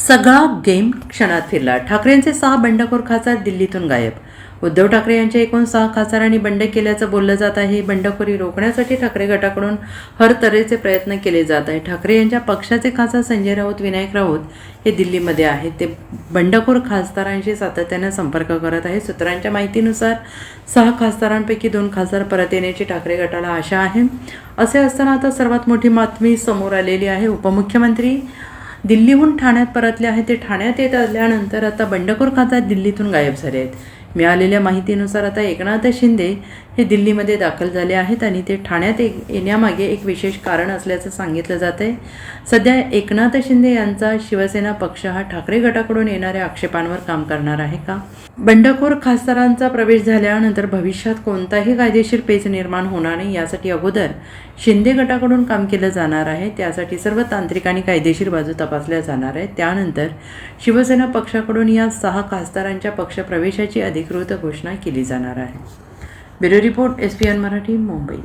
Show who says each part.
Speaker 1: सगळा गेम क्षणात फिरला. ठाकरेंचे 6 बंडखोर खासदार दिल्लीतून गायब. उद्धव ठाकरे यांच्या एकूण 6 खासदारांनी बंड केल्याचं बोललं जात आहे. बंडखोरी रोखण्यासाठी ठाकरे गटाकडून हर तऱ्हेचे प्रयत्न केले जात आहेत. ठाकरे यांच्या पक्षाचे खासदार संजय राऊत, विनायक राऊत हे दिल्लीमध्ये आहेत. ते बंडखोर खासदारांशी सातत्याने संपर्क करत आहेत. सूत्रांच्या माहितीनुसार 6 खासदारांपैकी 2 खासदार परत येण्याची ठाकरे गटाला आशा आहे. असे असताना आता सर्वात मोठी बातमी समोर आलेली आहे. उपमुख्यमंत्री दिल्लीहून ठाण्यात परतले आहेत. ते ठाण्यात येत आल्यानंतर आता बंडखोर खासदार दिल्लीतून गायब झाले आहेत. मिळालेल्या माहितीनुसार आता एकनाथ शिंदे हे दिल्लीमध्ये दाखल झाले आहेत आणि ते ठाण्यात येण्यामागे एक विशेष कारण असल्याचं सांगितलं जात आहे. सध्या एकनाथ शिंदे यांचा शिवसेना पक्ष हा ठाकरे गटाकडून येणाऱ्या आक्षेपांवर काम करणार आहे का? बंडखोर खासदारांचा प्रवेश झाल्यानंतर भविष्यात कोणताही कायदेशीर पेच निर्माण होणार नाही यासाठी अगोदर शिंदे गटाकडून काम केलं जाणार आहे. त्यासाठी सर्व तांत्रिक आणि कायदेशीर बाजू तपासल्या जाणार आहेत. त्यानंतर शिवसेना पक्षाकडून या 6 खासदारांच्या पक्षप्रवेशाची अधिकृत घोषणा केली जाणार आहे. Bureau report, SPN Marathi, Mumbai.